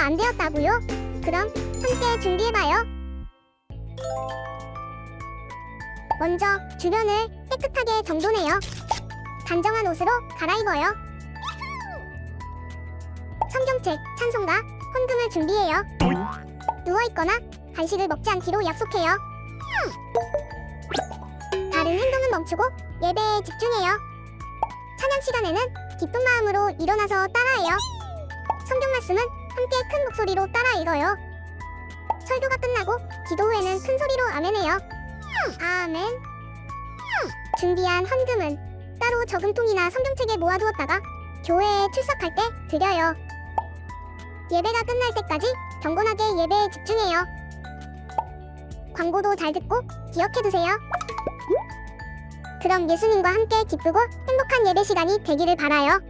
안 되었다고요? 그럼 함께 준비해봐요. 먼저 주변을 깨끗하게 정돈해요. 단정한 옷으로 갈아입어요. 성경책, 찬송가, 헌금을 준비해요. 누워있거나 간식을 먹지 않기로 약속해요. 다른 행동은 멈추고 예배에 집중해요. 찬양 시간에는 기쁜 마음으로 일어나서 따라해요. 성경 말씀은 함께 큰 목소리로 따라 읽어요. 설교가 끝나고 기도 후에는 큰 소리로 아멘해요. 아멘. 준비한 헌금은 따로 저금통이나 성경책에 모아두었다가 교회에 출석할 때 드려요. 예배가 끝날 때까지 경건하게 예배에 집중해요. 광고도 잘 듣고 기억해두세요. 그럼 예수님과 함께 기쁘고 행복한 예배 시간이 되기를 바라요.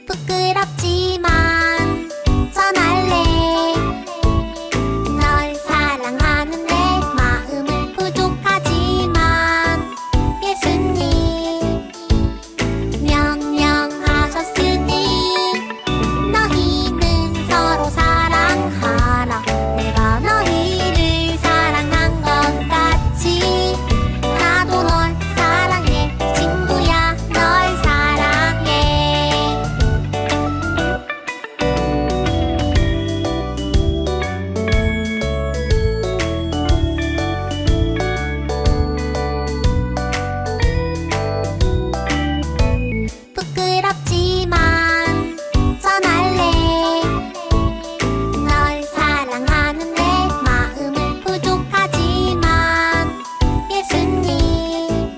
부끄럽지만 전할래. 널 사랑하는데 마음은 부족하지만 예수님 명령하셨으니 너희는 서로 사랑하라. 내가 너희를 사랑한 것 같이 나도 널 사랑해. 친구야, 널 사랑해. 부끄럽지만 전할래. 널 사랑하는데 마음은 부족하지만 예수님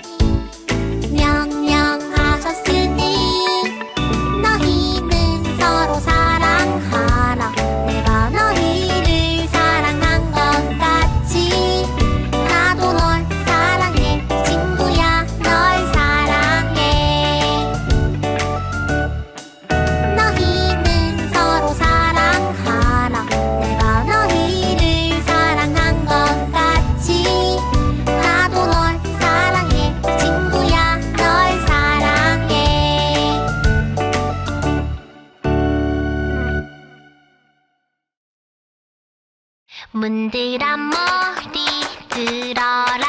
명령하셨으니 너희는 서로 사랑하라. 내가 너희를 사랑한 것 같이 나도 널 사랑해. 친구야, 널 사랑해. 너희는 서로 사랑하라. 내가 너희를 사랑한 것 같이 나도 널 사랑해. 친구야, 널 사랑해. 문드란 머리 들어라.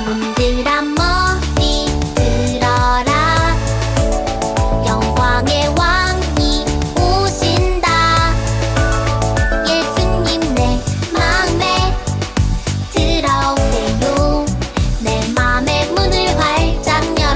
문드란 머리 들어라. 영광의 왕이 오신다. 예수님 내 마음에 들어오세요. 내 맘의 문을 활짝 열어요.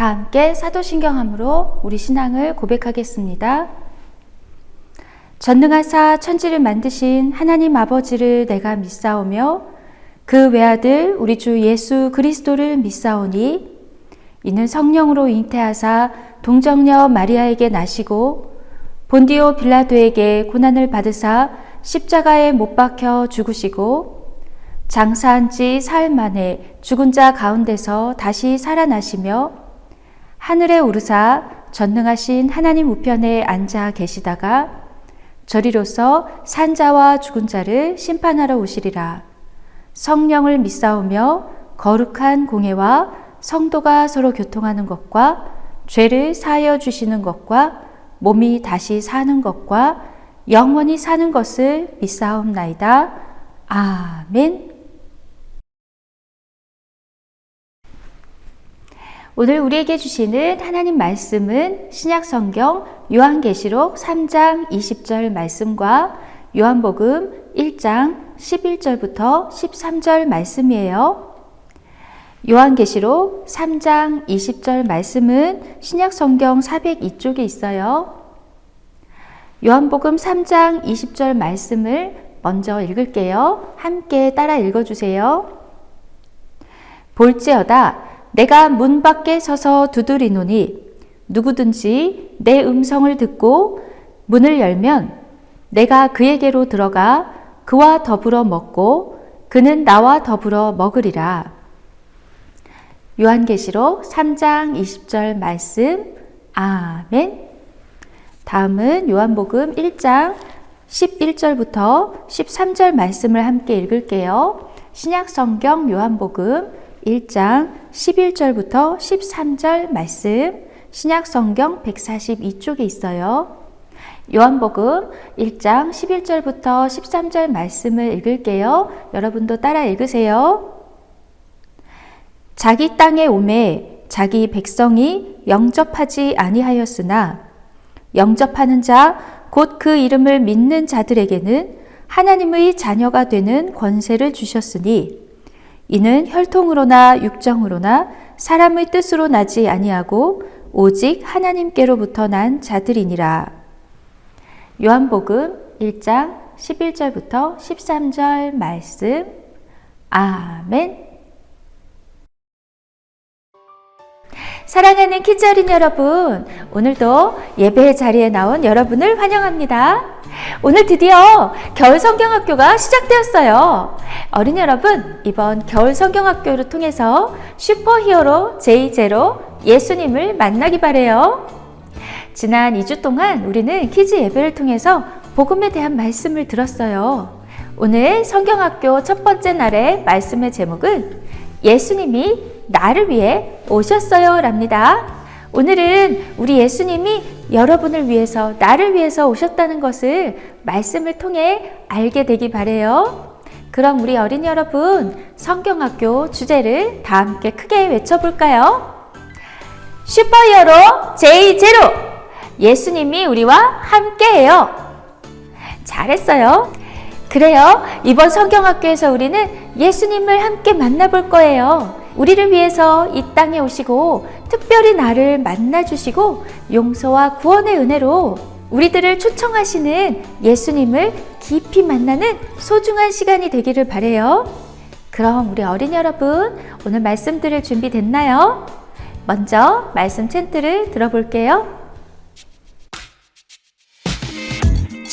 다 함께 사도신경함으로 우리 신앙을 고백하겠습니다. 전능하사 천지를 만드신 하나님 아버지를 내가 믿사오며 그 외아들 우리 주 예수 그리스도를 믿사오니 이는 성령으로 잉태하사 동정녀 마리아에게 나시고 본디오 빌라도에게 고난을 받으사 십자가에 못 박혀 죽으시고 장사한 지 사흘 만에 죽은 자 가운데서 다시 살아나시며 하늘에 오르사 전능하신 하나님 우편에 앉아 계시다가 저리로서 산자와 죽은 자를 심판하러 오시리라. 성령을 믿사오며 거룩한 공회와 성도가 서로 교통하는 것과 죄를 사하여 주시는 것과 몸이 다시 사는 것과 영원히 사는 것을 믿사옵나이다. 아멘. 오늘 우리에게 주시는 하나님 말씀은 신약성경 요한계시록 3장 20절 말씀과 요한복음 1장 11절부터 13절 말씀이에요. 요한계시록 3장 20절 말씀은 신약성경 402쪽에 있어요. 요한복음 3장 20절 말씀을 먼저 읽을게요. 함께 따라 읽어주세요. 볼지어다 내가 문 밖에 서서 두드리노니 누구든지 내 음성을 듣고 문을 열면 내가 그에게로 들어가 그와 더불어 먹고 그는 나와 더불어 먹으리라. 요한계시록 3장 20절 말씀. 아멘. 다음은 요한복음 1장 11절부터 13절 말씀을 함께 읽을게요. 신약성경 요한복음 1장 11절부터 13절 말씀, 신약성경 142쪽에 있어요. 요한복음 1장 11절부터 13절 말씀을 읽을게요. 여러분도 따라 읽으세요. 자기 땅에 오매 자기 백성이 영접하지 아니하였으나 영접하는 자 곧 그 이름을 믿는 자들에게는 하나님의 자녀가 되는 권세를 주셨으니 이는 혈통으로나 육정으로나 사람의 뜻으로 나지 아니하고 오직 하나님께로부터 난 자들이니라. 요한복음 1장 11절부터 13절 말씀. 아멘. 사랑하는 키즈 어린이 여러분, 오늘도 예배 자리에 나온 여러분을 환영합니다. 오늘 드디어 겨울 성경학교가 시작되었어요. 어린이 여러분, 이번 겨울 성경학교를 통해서 슈퍼히어로 제이제로 예수님을 만나기 바래요. 지난 2주 동안 우리는 키즈 예배를 통해서 복음에 대한 말씀을 들었어요. 오늘 성경학교 첫 번째 날의 말씀의 제목은 예수님이 나를 위해 오셨어요 랍니다. 오늘은 우리 예수님이 여러분을 위해서, 나를 위해서 오셨다는 것을 말씀을 통해 알게 되기 바래요. 그럼 우리 어린이 여러분, 성경학교 주제를 다 함께 크게 외쳐볼까요? 슈퍼히어로 제이제로! 예수님이 우리와 함께해요. 잘했어요. 그래요. 이번 성경학교에서 우리는 예수님을 함께 만나볼 거예요. 우리를 위해서 이 땅에 오시고 특별히 나를 만나주시고 용서와 구원의 은혜로 우리들을 초청하시는 예수님을 깊이 만나는 소중한 시간이 되기를 바래요. 그럼 우리 어린이 여러분, 오늘 말씀 들을 준비 됐나요? 먼저 말씀 챈트를 들어볼게요.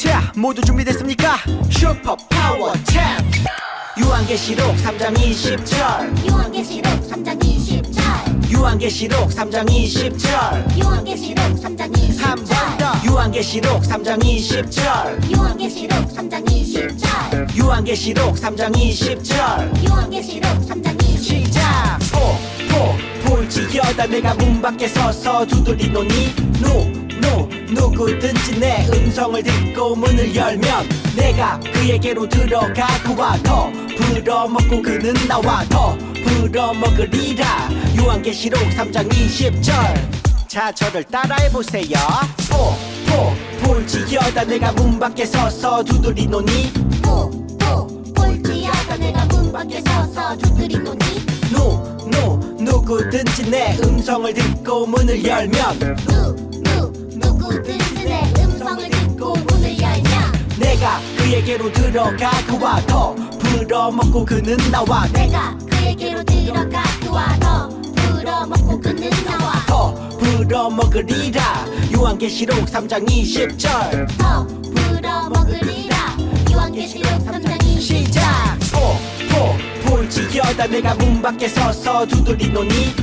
자, 모두 준비됐습니까? 슈퍼 파워 챔프 요한계시록 3장 20절 요한계시록 3장 20절 요한계시록 3장 20절 요한계시록 3장 20절 한 번 더 요한계시록 3장 20절 요한계시록 3장 20절 요한계시록 3장 20절 요한계시록 3장 20절 시작 볼지어다 내가 문 밖에 서서 두드리노니 누구든지 내 음성을 듣고 문을 열면 내가 그에게로 들어가 그와 더 불어먹고 그는 나와 더 불어먹으리라. 요한계시록 3장 20절. 자, 저를 따라해보세요. 볼지어다 내가 문 밖에 서서 두드리노니 볼지어다 내가 문 밖에 서서 두드리노니 누구든지 내 음성을 듣고 문을 열면 누구든지 내 음성을 듣고 문을 열면 내가 그에게로 들어가 그와 더 불어먹고 그는 나와 내가 그에게로 들어가 그와 더 불어먹고 그는 나와 더 불어먹으리라 요한계시록 3장 20절 더 불어먹으리라 요한계시록 3장 20절 시작 볼지어다 내가 문 밖에 서서 두드리노니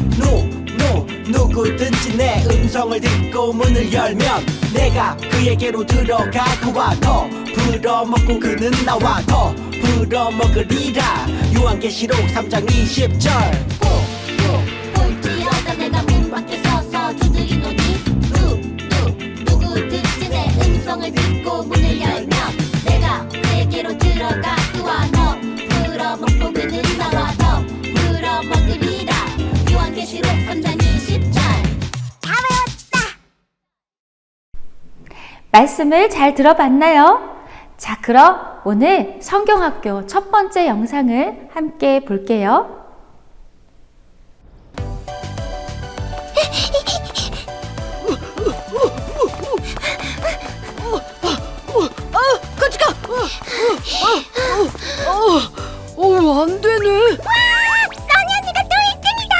누구든지 내 음성을 듣고 문을 열면 내가 그에게로 들어가 그와 더 불어먹고 그는 나와 더 불어먹으리라 요한계시록 3장 20절 볼지어다 내가 문 밖에 서서 두드리노니 누구든지 내 음성을 듣고 문을 열면 내가 그에게로 들어가 그와 더 불어먹고 그는 나와 더 불어먹으리라 요한계시록 3장 20절 다 외웠다. 말씀을 잘 들어봤나요? 자, 그럼 오늘 성경학교 첫 번째 영상을 함께 볼게요. 같이 가! 안 되네. 써니 언니가 또 1등이다.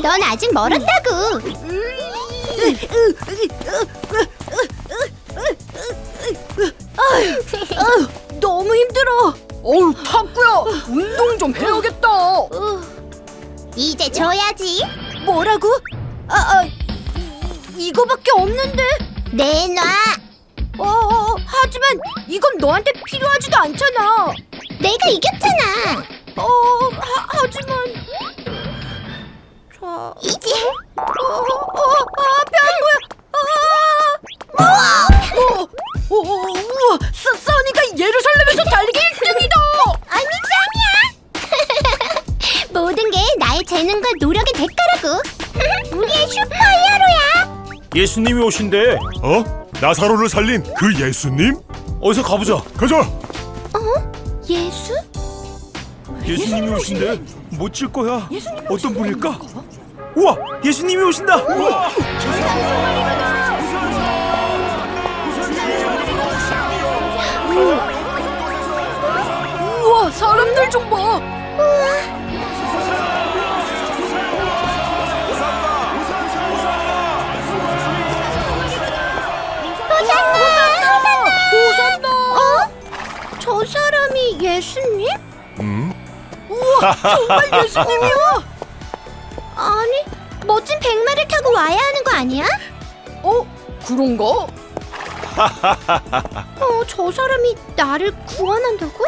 넌 아직 멀었다고. 너무 힘들어. 탁구야, 운동 좀 해야겠다. 이제 줘야지. 뭐라고? 이거밖에 없는데. 내놔. 하지만 이건 너한테 필요하지도 않잖아. 내가 이겼잖아. 하지만 이제. 우와, 써니가 예루살렘에서 달리기 1등이다. 언니 짱이야. 모든 게 나의 재능과 노력의 대가라고. 우리의 슈퍼히어로야. 예수님이 오신대. 나사로를 살린 그 예수님? 어서 가보자. 가자. 예수? 예수님이 오신대. 뭐 칠 거야? 어떤 분일까? 우와, 예수님이 오신다. 우와. 우와, 사람들 좀 봐. 호산나! 저 사람이 예수님? 우와, 정말 예수님이야! 아니, 멋진 백마를 타고 와야 하는 거 아니야? 그런가? 저 사람이 나를 구원한다고?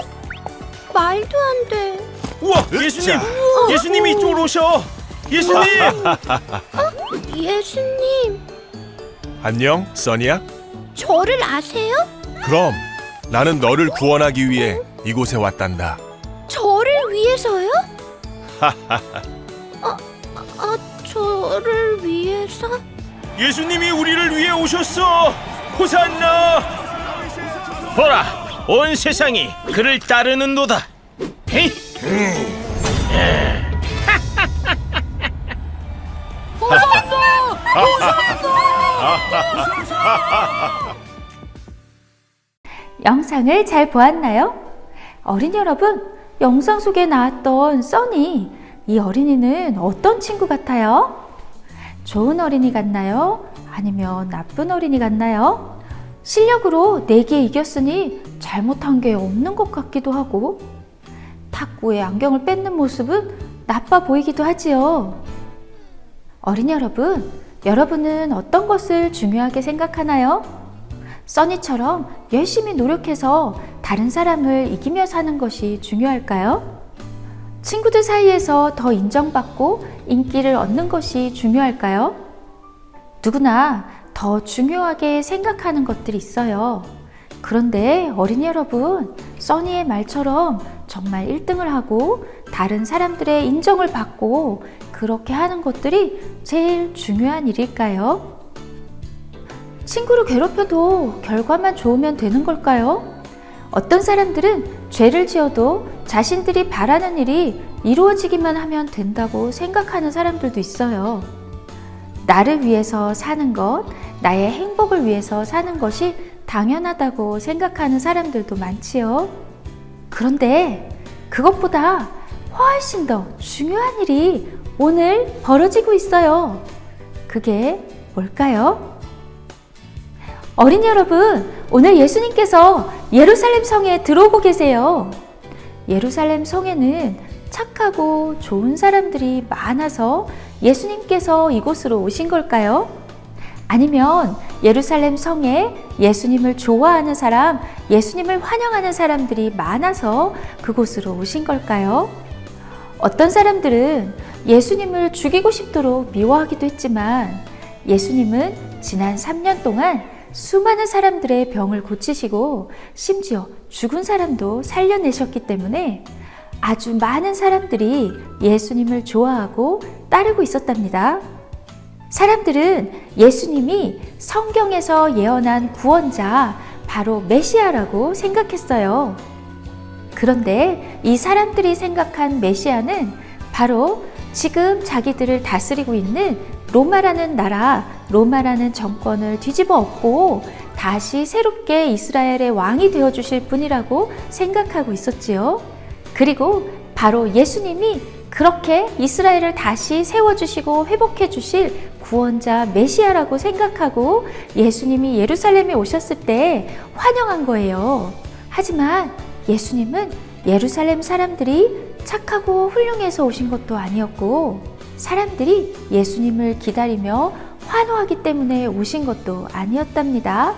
말도 안 돼. 우와, 예수님. 예수님이 이쪽으로 오셔. 예수님. 예수님, 안녕, 써니야. 저를 아세요? 그럼 나는 너를 구원하기 위해 이곳에 왔단다. 저를 위해서요? 저를 위해서? 예수님이 우리를 위해 오셨어. 호산나. 보라, 온 세상이 그를 따르는도다. 헤이. 영상을 잘 보았나요? 어린이 여러분, 영상 속에 나왔던 써니, 이 어린이는 어떤 친구 같아요? 좋은 어린이 같나요? 아니면 나쁜 어린이 같나요? 실력으로 내게 이겼으니 잘못한 게 없는 것 같기도 하고, 탁구에 안경을 뺏는 모습은 나빠 보이기도 하지요. 어린이 여러분, 여러분은 어떤 것을 중요하게 생각하나요? 써니처럼 열심히 노력해서 다른 사람을 이기며 사는 것이 중요할까요? 친구들 사이에서 더 인정받고 인기를 얻는 것이 중요할까요? 누구나 더 중요하게 생각하는 것들이 있어요. 그런데 어린이 여러분, 써니의 말처럼 정말 1등을 하고 다른 사람들의 인정을 받고 그렇게 하는 것들이 제일 중요한 일일까요? 친구를 괴롭혀도 결과만 좋으면 되는 걸까요? 어떤 사람들은 죄를 지어도 자신들이 바라는 일이 이루어지기만 하면 된다고 생각하는 사람들도 있어요. 나를 위해서 사는 것, 나의 행복을 위해서 사는 것이 당연하다고 생각하는 사람들도 많지요. 그런데 그것보다 훨씬 더 중요한 일이 오늘 벌어지고 있어요. 그게 뭘까요? 어린이 여러분, 오늘 예수님께서 예루살렘 성에 들어오고 계세요. 예루살렘 성에는 착하고 좋은 사람들이 많아서 예수님께서 이곳으로 오신 걸까요? 아니면 예루살렘 성에 예수님을 좋아하는 사람, 예수님을 환영하는 사람들이 많아서 그곳으로 오신 걸까요? 어떤 사람들은 예수님을 죽이고 싶도록 미워하기도 했지만 예수님은 지난 3년 동안 수많은 사람들의 병을 고치시고 심지어 죽은 사람도 살려내셨기 때문에 아주 많은 사람들이 예수님을 좋아하고 따르고 있었답니다. 사람들은 예수님이 성경에서 예언한 구원자, 바로 메시아라고 생각했어요. 그런데 이 사람들이 생각한 메시아는 바로 지금 자기들을 다스리고 있는 로마라는 나라, 로마라는 정권을 뒤집어 엎고 다시 새롭게 이스라엘의 왕이 되어주실 분이라고 생각하고 있었지요. 그리고 바로 예수님이 그렇게 이스라엘을 다시 세워주시고 회복해주실 구원자 메시아라고 생각하고 예수님이 예루살렘에 오셨을 때 환영한 거예요. 하지만 예수님은 예루살렘 사람들이 착하고 훌륭해서 오신 것도 아니었고 사람들이 예수님을 기다리며 환호하기 때문에 오신 것도 아니었답니다.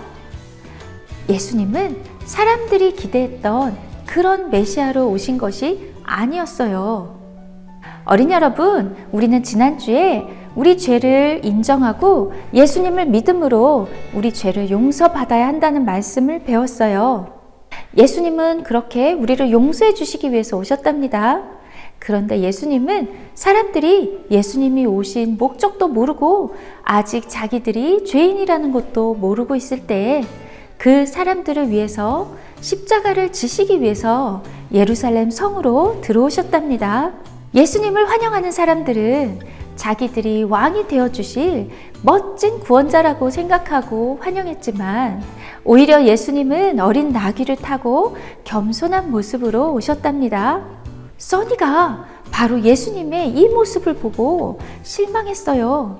예수님은 사람들이 기대했던 그런 메시아로 오신 것이 아니었어요. 어린이 여러분, 우리는 지난주에 우리 죄를 인정하고 예수님을 믿음으로 우리 죄를 용서받아야 한다는 말씀을 배웠어요. 예수님은 그렇게 우리를 용서해 주시기 위해서 오셨답니다. 그런데 예수님은 사람들이 예수님이 오신 목적도 모르고 아직 자기들이 죄인이라는 것도 모르고 있을 때 그 사람들을 위해서 십자가를 지시기 위해서 예루살렘 성으로 들어오셨답니다. 예수님을 환영하는 사람들은 자기들이 왕이 되어주실 멋진 구원자라고 생각하고 환영했지만 오히려 예수님은 어린 나귀를 타고 겸손한 모습으로 오셨답니다. 써니가 바로 예수님의 이 모습을 보고 실망했어요.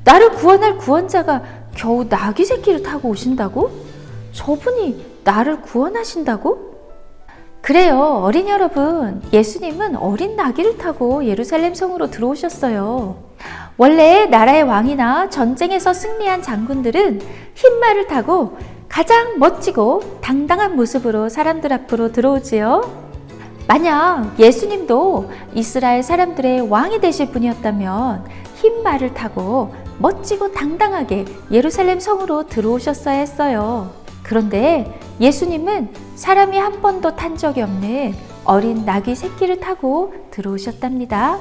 나를 구원할 구원자가 겨우 나귀 새끼를 타고 오신다고? 저분이 나를 구원하신다고? 그래요, 어린이 여러분, 예수님은 어린 나귀를 타고 예루살렘 성으로 들어오셨어요. 원래 나라의 왕이나 전쟁에서 승리한 장군들은 흰 말을 타고 가장 멋지고 당당한 모습으로 사람들 앞으로 들어오지요. 만약 예수님도 이스라엘 사람들의 왕이 되실 분이었다면 흰 말을 타고 멋지고 당당하게 예루살렘 성으로 들어오셨어야 했어요. 그런데 예수님은 사람이 한 번도 탄 적이 없는 어린 나귀 새끼를 타고 들어오셨답니다.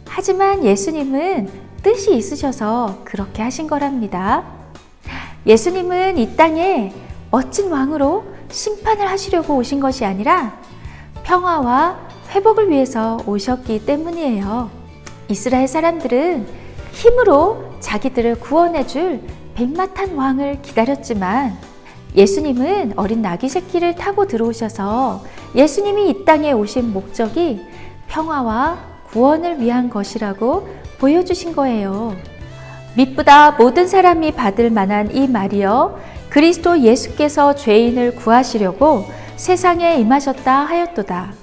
하지만 예수님은 뜻이 있으셔서 그렇게 하신 거랍니다. 예수님은 이 땅에 멋진 왕으로 심판을 하시려고 오신 것이 아니라 평화와 회복을 위해서 오셨기 때문이에요. 이스라엘 사람들은 힘으로 자기들을 구원해줄 백마탄 왕을 기다렸지만 예수님은 어린 나귀 새끼를 타고 들어오셔서 예수님이 이 땅에 오신 목적이 평화와 구원을 위한 것이라고 보여주신 거예요. 믿보다 모든 사람이 받을 만한 이 말이여, 그리스도 예수께서 죄인을 구하시려고 세상에 임하셨다 하였도다.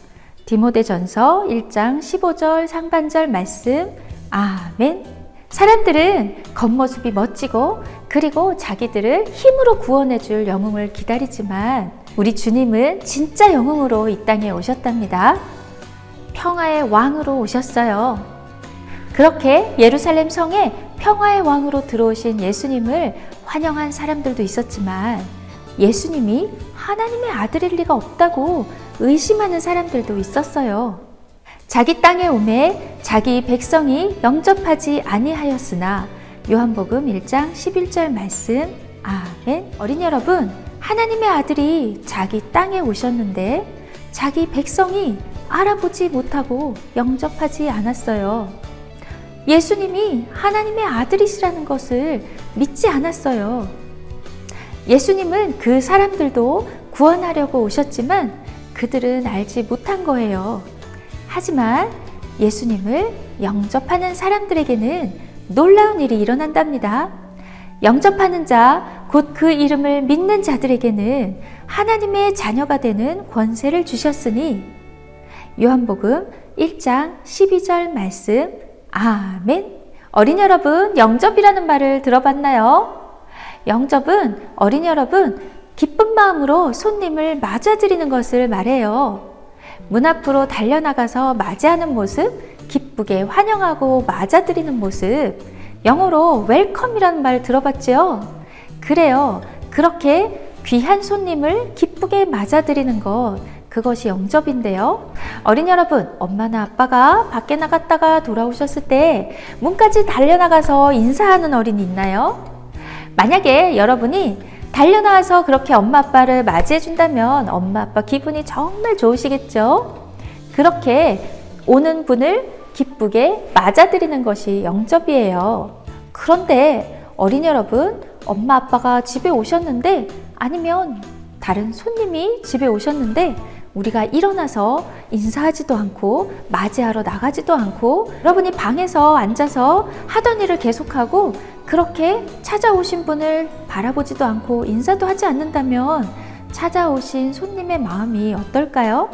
디모데전서 1장 15절 상반절 말씀. 아멘. 사람들은 겉모습이 멋지고 그리고 자기들을 힘으로 구원해줄 영웅을 기다리지만 우리 주님은 진짜 영웅으로 이 땅에 오셨답니다. 평화의 왕으로 오셨어요. 그렇게 예루살렘 성에 평화의 왕으로 들어오신 예수님을 환영한 사람들도 있었지만 예수님이 하나님의 아들일 리가 없다고 의심하는 사람들도 있었어요. 자기 땅에 오매 자기 백성이 영접하지 아니하였으나 요한복음 1장 11절 말씀. 아멘. 어린이 여러분, 하나님의 아들이 자기 땅에 오셨는데 자기 백성이 알아보지 못하고 영접하지 않았어요. 예수님이 하나님의 아들이시라는 것을 믿지 않았어요. 예수님은 그 사람들도 구원하려고 오셨지만 그들은 알지 못한 거예요. 하지만 예수님을 영접하는 사람들에게는 놀라운 일이 일어난답니다. 영접하는 자, 곧 그 이름을 믿는 자들에게는 하나님의 자녀가 되는 권세를 주셨으니 요한복음 1장 12절 말씀 아멘. 어린이 여러분, 영접이라는 말을 들어봤나요? 영접은 어린이 여러분, 기쁜 마음으로 손님을 맞아들이는 것을 말해요. 문 앞으로 달려나가서 맞이하는 모습, 기쁘게 환영하고 맞아들이는 모습, 영어로 웰컴이라는 말 들어봤죠? 그래요. 그렇게 귀한 손님을 기쁘게 맞아들이는 것, 그것이 영접인데요. 어린이 여러분, 엄마나 아빠가 밖에 나갔다가 돌아오셨을 때 문까지 달려나가서 인사하는 어린이 있나요? 만약에 여러분이 달려나와서 그렇게 엄마 아빠를 맞이해 준다면 엄마 아빠 기분이 정말 좋으시겠죠? 그렇게 오는 분을 기쁘게 맞아들이는 것이 영접이에요. 그런데 어린이 여러분, 엄마 아빠가 집에 오셨는데 아니면 다른 손님이 집에 오셨는데 우리가 일어나서 인사하지도 않고 맞이하러 나가지도 않고 여러분이 방에서 앉아서 하던 일을 계속하고 그렇게 찾아오신 분을 바라보지도 않고 인사도 하지 않는다면 찾아오신 손님의 마음이 어떨까요?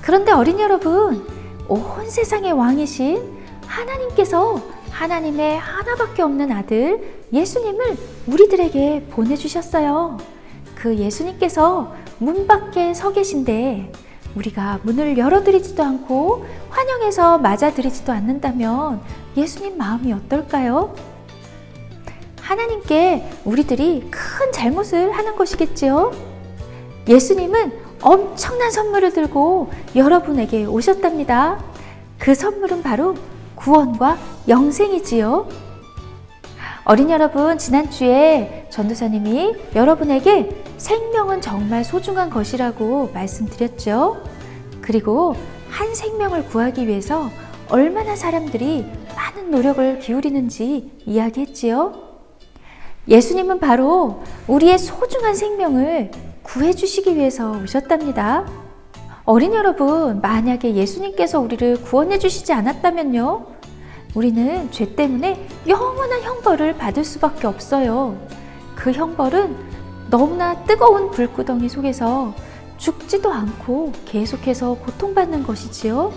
그런데 어린이 여러분, 온 세상의 왕이신 하나님께서 하나님의 하나밖에 없는 아들 예수님을 우리들에게 보내주셨어요. 그 예수님께서 문 밖에 서 계신데 우리가 문을 열어드리지도 않고 환영해서 맞아드리지도 않는다면 예수님 마음이 어떨까요? 하나님께 우리들이 큰 잘못을 하는 것이겠지요? 예수님은 엄청난 선물을 들고 여러분에게 오셨답니다. 그 선물은 바로 구원과 영생이지요. 어린이 여러분, 지난주에 전도사님이 여러분에게 생명은 정말 소중한 것이라고 말씀드렸죠. 그리고 한 생명을 구하기 위해서 얼마나 사람들이 많은 노력을 기울이는지 이야기했지요. 예수님은 바로 우리의 소중한 생명을 구해주시기 위해서 오셨답니다. 어린이 여러분, 만약에 예수님께서 우리를 구원해 주시지 않았다면요, 우리는 죄 때문에 영원한 형벌을 받을 수밖에 없어요. 그 형벌은 너무나 뜨거운 불구덩이 속에서 죽지도 않고 계속해서 고통받는 것이지요.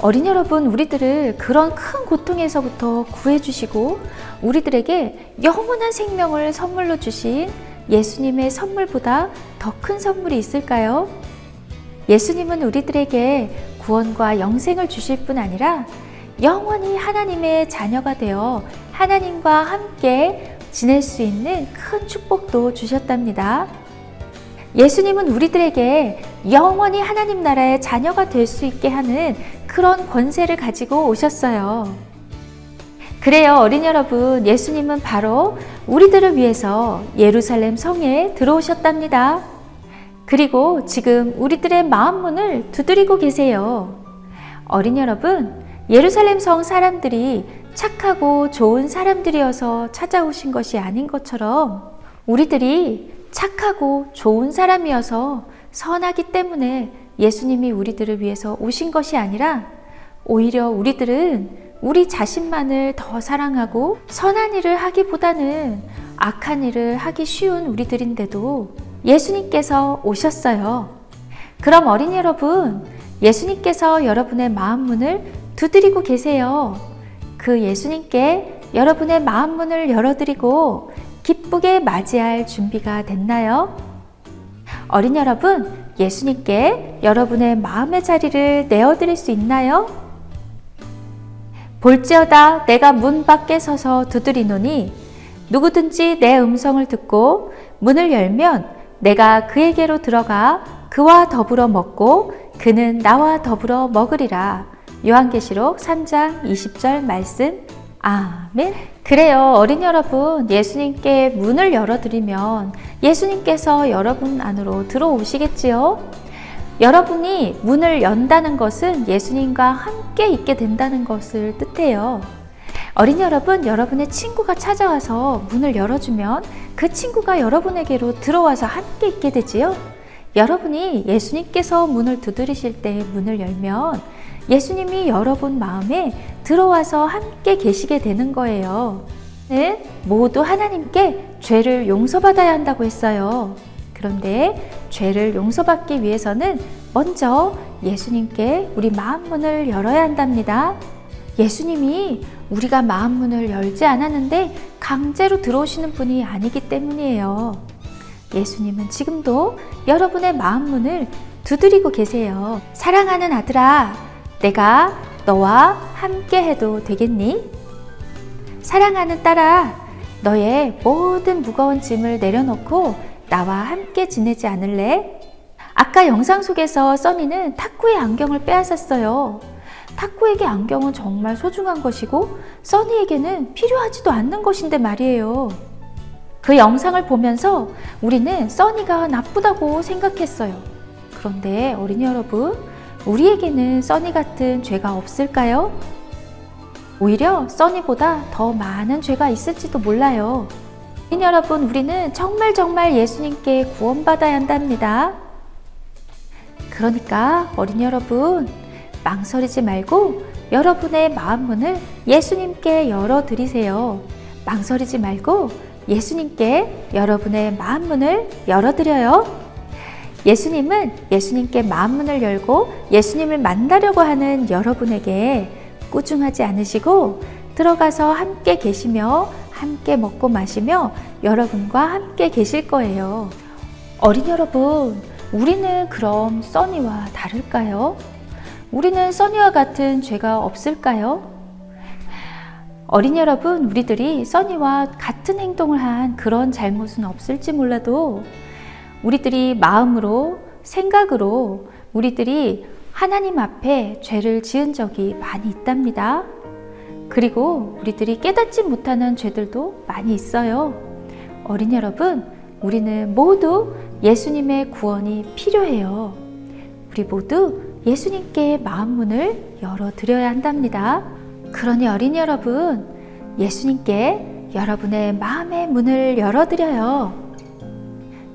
어린이 여러분, 우리들을 그런 큰 고통에서부터 구해주시고 우리들에게 영원한 생명을 선물로 주신 예수님의 선물보다 더 큰 선물이 있을까요? 예수님은 우리들에게 구원과 영생을 주실 뿐 아니라 영원히 하나님의 자녀가 되어 하나님과 함께 지낼 수 있는 큰 축복도 주셨답니다. 예수님은 우리들에게 영원히 하나님 나라의 자녀가 될 수 있게 하는 그런 권세를 가지고 오셨어요. 그래요, 어린이 여러분, 예수님은 바로 우리들을 위해서 예루살렘 성에 들어오셨답니다. 그리고 지금 우리들의 마음 문을 두드리고 계세요. 어린이 여러분, 예루살렘 성 사람들이 착하고 좋은 사람들이어서 찾아오신 것이 아닌 것처럼 우리들이 착하고 좋은 사람이어서 선하기 때문에 예수님이 우리들을 위해서 오신 것이 아니라 오히려 우리들은 우리 자신만을 더 사랑하고 선한 일을 하기보다는 악한 일을 하기 쉬운 우리들인데도 예수님께서 오셨어요. 그럼 어린이 여러분, 예수님께서 여러분의 마음 문을 두드리고 계세요. 그 예수님께 여러분의 마음 문을 열어드리고 기쁘게 맞이할 준비가 됐나요? 어린이 여러분, 예수님께 여러분의 마음의 자리를 내어드릴 수 있나요? 볼지어다 내가 문 밖에 서서 두드리노니 누구든지 내 음성을 듣고 문을 열면 내가 그에게로 들어가 그와 더불어 먹고 그는 나와 더불어 먹으리라. 요한계시록 3장 20절 말씀. 아멘. 그래요, 어린이 여러분, 예수님께 문을 열어드리면 예수님께서 여러분 안으로 들어오시겠지요. 여러분이 문을 연다는 것은 예수님과 함께 있게 된다는 것을 뜻해요. 어린이 여러분, 여러분의 친구가 찾아와서 문을 열어주면 그 친구가 여러분에게로 들어와서 함께 있게 되지요. 여러분이 예수님께서 문을 두드리실 때 문을 열면 예수님이 여러분 마음에 들어와서 함께 계시게 되는 거예요. 모두 하나님께 죄를 용서받아야 한다고 했어요. 그런데 죄를 용서받기 위해서는 먼저 예수님께 우리 마음 문을 열어야 한답니다. 예수님이 우리가 마음 문을 열지 않았는데 강제로 들어오시는 분이 아니기 때문이에요. 예수님은 지금도 여러분의 마음 문을 두드리고 계세요. 사랑하는 아들아, 내가 너와 함께 해도 되겠니? 사랑하는 딸아, 너의 모든 무거운 짐을 내려놓고 나와 함께 지내지 않을래? 아까 영상 속에서 써니는 타쿠의 안경을 빼앗았어요. 타쿠에게 안경은 정말 소중한 것이고 써니에게는 필요하지도 않는 것인데 말이에요. 그 영상을 보면서 우리는 써니가 나쁘다고 생각했어요. 그런데 어린이 여러분, 우리에게는 써니 같은 죄가 없을까요? 오히려 써니보다 더 많은 죄가 있을지도 몰라요. 어린이 여러분, 우리는 정말 예수님께 구원받아야 한답니다. 그러니까 어린이 여러분, 망설이지 말고 여러분의 마음 문을 예수님께 열어드리세요. 망설이지 말고 예수님께 여러분의 마음 문을 열어드려요. 예수님은 예수님께 마음 문을 열고 예수님을 만나려고 하는 여러분에게 꾸중하지 않으시고 들어가서 함께 계시며 함께 먹고 마시며 여러분과 함께 계실 거예요. 어린이 여러분, 우리는 그럼 써니와 다를까요? 우리는 써니와 같은 죄가 없을까요? 어린이 여러분, 우리들이 써니와 같은 행동을 한 그런 잘못은 없을지 몰라도 우리들이 마음으로, 생각으로 우리들이 하나님 앞에 죄를 지은 적이 많이 있답니다. 그리고 우리들이 깨닫지 못하는 죄들도 많이 있어요. 어린이 여러분, 우리는 모두 예수님의 구원이 필요해요. 우리 모두 예수님께 마음 문을 열어드려야 한답니다. 그러니 어린이 여러분, 예수님께 여러분의 마음의 문을 열어드려요.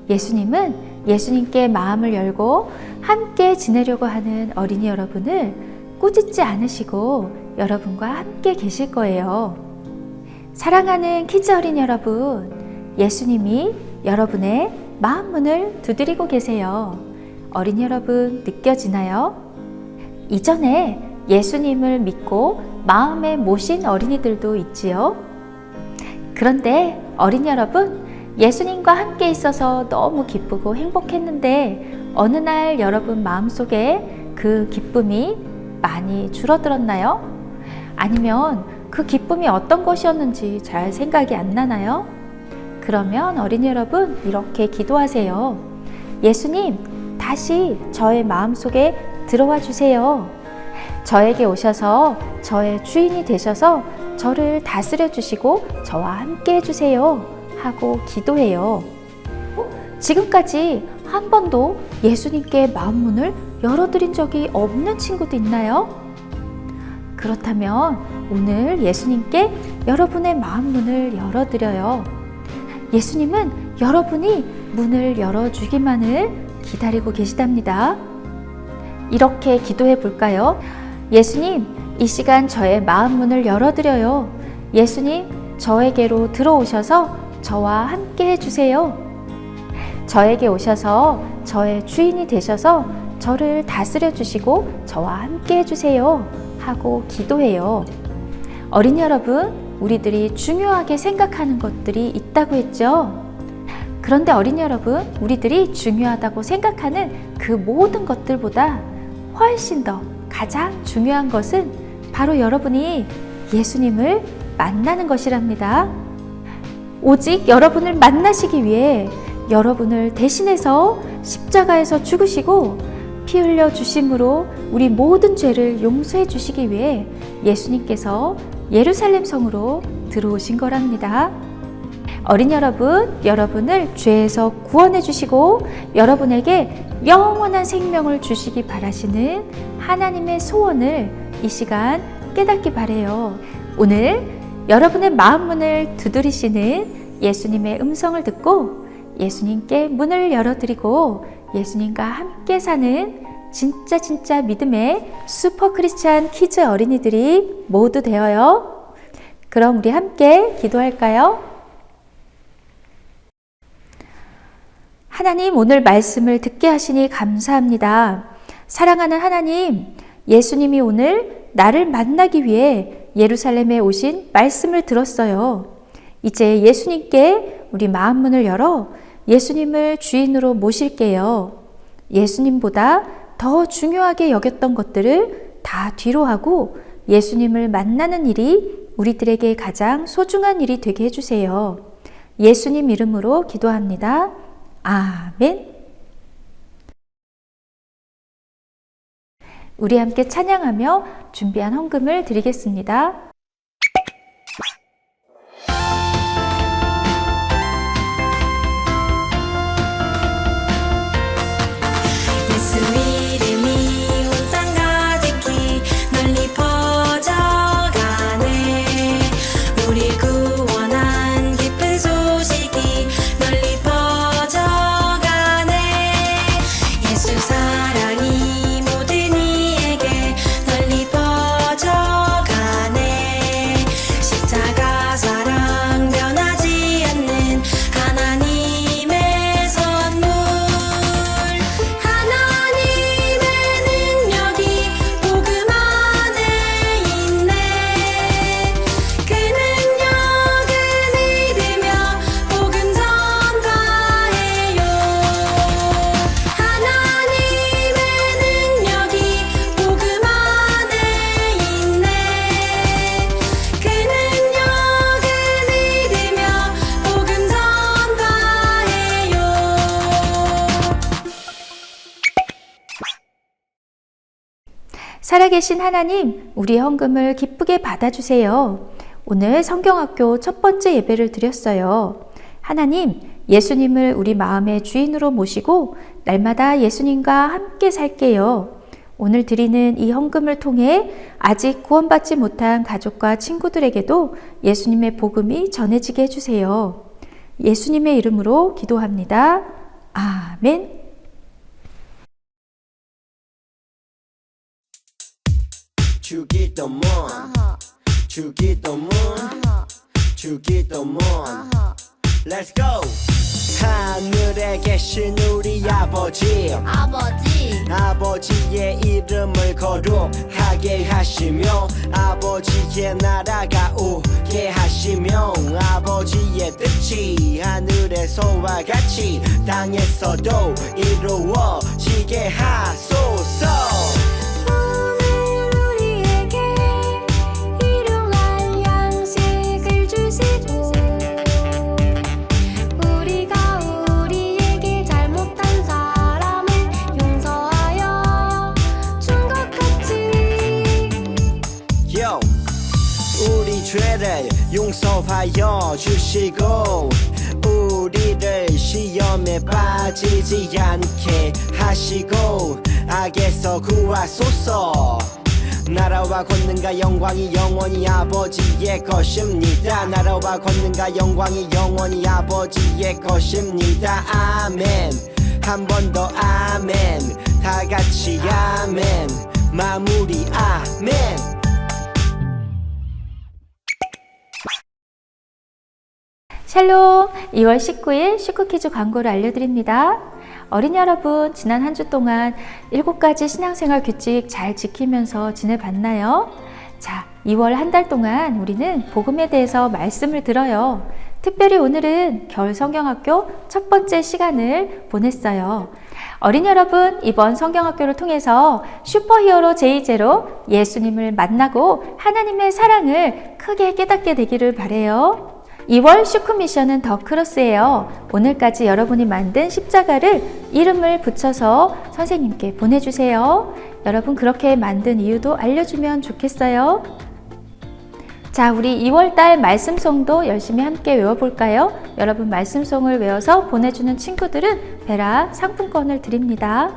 예수님은 예수님께 마음을 열고 함께 지내려고 하는 어린이 여러분을 꾸짖지 않으시고 여러분과 함께 계실 거예요. 사랑하는 키즈 어린이 여러분, 예수님이 여러분의 마음 문을 두드리고 계세요. 어린이 여러분, 느껴지나요? 이전에 예수님을 믿고 마음에 모신 어린이들도 있지요. 그런데 어린이 여러분, 예수님과 함께 있어서 너무 기쁘고 행복했는데 어느 날 여러분 마음속에 그 기쁨이 많이 줄어들었나요? 아니면 그 기쁨이 어떤 것이었는지 잘 생각이 안 나나요? 그러면 어린이 여러분, 이렇게 기도하세요. 예수님, 다시 저의 마음속에 들어와 주세요. 저에게 오셔서 저의 주인이 되셔서 저를 다스려 주시고 저와 함께 해주세요 하고 기도해요. 지금까지 한 번도 예수님께 마음 문을 열어드린 적이 없는 친구도 있나요? 그렇다면 오늘 예수님께 여러분의 마음 문을 열어드려요. 예수님은 여러분이 문을 열어주기만을 기다리고 계시답니다. 이렇게 기도해 볼까요? 예수님, 이 시간 저의 마음 문을 열어드려요. 예수님, 저에게로 들어오셔서 저와 함께 해주세요. 저에게 오셔서 저의 주인이 되셔서 저를 다스려 주시고 저와 함께 해주세요 하고 기도해요. 어린이 여러분, 우리들이 중요하게 생각하는 것들이 있다고 했죠? 그런데 어린이 여러분, 우리들이 중요하다고 생각하는 그 모든 것들보다 훨씬 더 가장 중요한 것은 바로 여러분이 예수님을 만나는 것이랍니다. 오직 여러분을 만나시기 위해 여러분을 대신해서 십자가에서 죽으시고 피 흘려 주심으로 우리 모든 죄를 용서해 주시기 위해 예수님께서 예루살렘 성으로 들어오신 거랍니다. 어린 여러분, 여러분을 죄에서 구원해 주시고 여러분에게 영원한 생명을 주시기 바라시는 하나님의 소원을 이 시간 깨닫기 바래요. 오늘 여러분의 마음 문을 두드리시는 예수님의 음성을 듣고 예수님께 문을 열어드리고 예수님과 함께 사는 진짜 믿음의 슈퍼 크리스찬 키즈 어린이들이 모두 되어요. 그럼 우리 함께 기도할까요? 하나님, 오늘 말씀을 듣게 하시니 감사합니다. 사랑하는 하나님, 예수님이 오늘 나를 만나기 위해 예루살렘에 오신 말씀을 들었어요. 이제 예수님께 우리 마음 문을 열어 예수님을 주인으로 모실게요. 예수님보다 더 중요하게 여겼던 것들을 다 뒤로 하고 예수님을 만나는 일이 우리들에게 가장 소중한 일이 되게 해주세요. 예수님 이름으로 기도합니다. 아멘. 우리 함께 찬양하며 준비한 헌금을 드리겠습니다. 예수 이름이 온 땅 가득히 널리 퍼져가네. 우리 구원한 기쁜 소식이 널리 퍼져가네. 예수 사랑이 모든 이에게 널리 퍼져가네. 십자가 사랑 변하지 않는 하나님의 선물. 하나님의 능력이 복음 안에 있네. 그 능력을 믿으며 복음 전파해요. 하나님의 능력이 복음 안에 있네. 그 능력을 믿으며 복음 전파해요. 살아계신 하나님, 우리의 헌금을 기쁘게 받아주세요. 오늘 성경학교 첫 번째 예배를 드렸어요. 하나님, 예수님을 우리 마음의 주인으로 모시고 날마다 예수님과 함께 살게요. 오늘 드리는 이 헌금을 통해 아직 구원받지 못한 가족과 친구들에게도 예수님의 복음이 전해지게 해주세요. 예수님의 이름으로 기도합니다. 아멘. 주기도문 주기도문 주기도문 Let's go. 하늘에 계신 우리 아버지 아버지의 이름을 거룩하게 하시며 아버지의 나라가 오게 하시며 아버지의 뜻이 하늘에서와 같이 땅에서도 이루어지게 하소서. 오늘 우리에게 일용할 양식을 주시고 우리가 우리에게 잘못한 사람을 용서하여 준 것 같이 Yo. 우리 죄를 용서하여 주시고 우리를 시험에 빠지지 않게 하시고 악에서 구하소서. 나라와 권능과 영광이 영원히 아버지의 것입니다. 나라와 권능과 영광이 영원히 아버지의 것입니다. 아멘. 한 번 더 아멘. 다 같이 아멘. 마무리 아멘. 샬롬, 2월 19일 슈크퀴즈 광고를 알려드립니다. 어린이 여러분, 지난 한 주 동안 7가지 신앙생활 규칙 잘 지키면서 지내봤나요? 자, 2월 한 달 동안 우리는 복음에 대해서 말씀을 들어요. 특별히 오늘은 겨울 성경학교 첫 번째 시간을 보냈어요. 어린이 여러분, 이번 성경학교를 통해서 슈퍼히어로 제이제로 예수님을 만나고 하나님의 사랑을 크게 깨닫게 되기를 바라요. 2월 슈크미션은 더 크로스예요. 오늘까지 여러분이 만든 십자가를 이름을 붙여서 선생님께 보내주세요. 여러분 그렇게 만든 이유도 알려주면 좋겠어요. 자, 우리 2월달 말씀송도 열심히 함께 외워볼까요? 여러분 말씀송을 외워서 보내주는 친구들은 베라 상품권을 드립니다.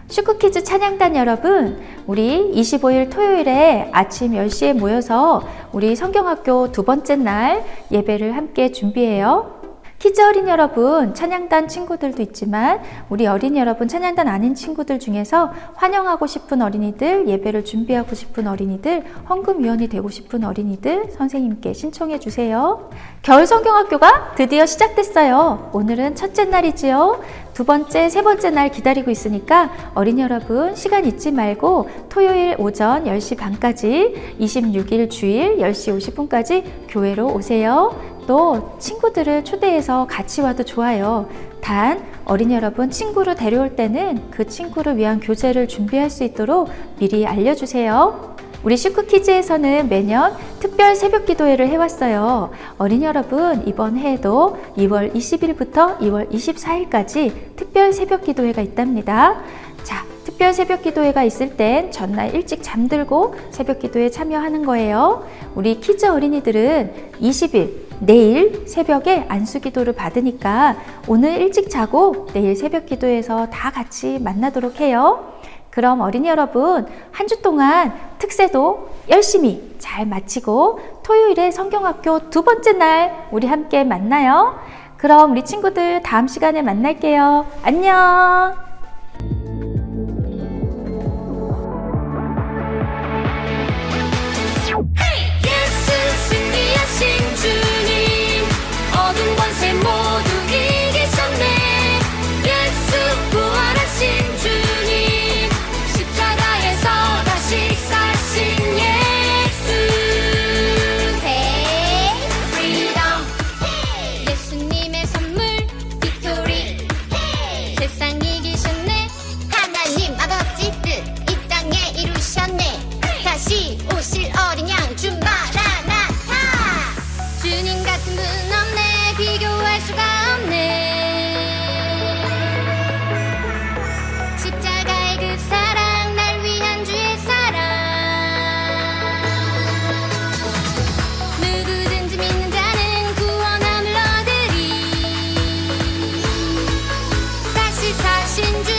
슈크키즈 찬양단 여러분, 우리 25일 토요일에 아침 10시에 모여서 우리 성경학교 두 번째 날 예배를 함께 준비해요. 키즈 어린 여러분, 찬양단 친구들도 있지만 우리 어린 여러분, 찬양단 아닌 친구들 중에서 환영하고 싶은 어린이들, 예배를 준비하고 싶은 어린이들, 헌금위원이 되고 싶은 어린이들 선생님께 신청해 주세요. 겨울 성경학교가 드디어 시작됐어요. 오늘은 첫째 날이지요. 두 번째, 세 번째 날 기다리고 있으니까 어린이 여러분 시간 잊지 말고 토요일 오전 10시 반까지 26일 주일 10시 50분까지 교회로 오세요. 또 친구들을 초대해서 같이 와도 좋아요. 단 어린이 여러분 친구를 데려올 때는 그 친구를 위한 교재를 준비할 수 있도록 미리 알려주세요. 우리 슈크키즈에서는 매년 특별 새벽 기도회를 해왔어요. 어린이 여러분, 이번 해에도 2월 20일부터 2월 24일까지 특별 새벽 기도회가 있답니다. 자, 특별 새벽 기도회가 있을 땐 전날 일찍 잠들고 새벽 기도회에 참여하는 거예요. 우리 키즈 어린이들은 20일 내일 새벽에 안수 기도를 받으니까 오늘 일찍 자고 내일 새벽 기도에서 다 같이 만나도록 해요. 그럼 어린이 여러분, 한 주 동안 특세도 열심히 잘 마치고 토요일에 성경학교 두 번째 날 우리 함께 만나요. 그럼 우리 친구들 다음 시간에 만날게요. 안녕. 예수 승리하신 주님 어둠 권세 모두 이기셨네 예수 부활하신 주님 십자가에서 다시 사신 예수 Hey Freedom 예수님의 선물 빅토리 세상 이기셨네 하나님 아버지 뜻 이 땅에 이루셨네 다시 오실 어린 양 주 마라나타 주님 같은 분 없네 비교할 수가 없네 십자가의 그 사랑 날 위한 주의 사랑 누구든지 믿는 자는 구원함을 얻으리 다시 사신 주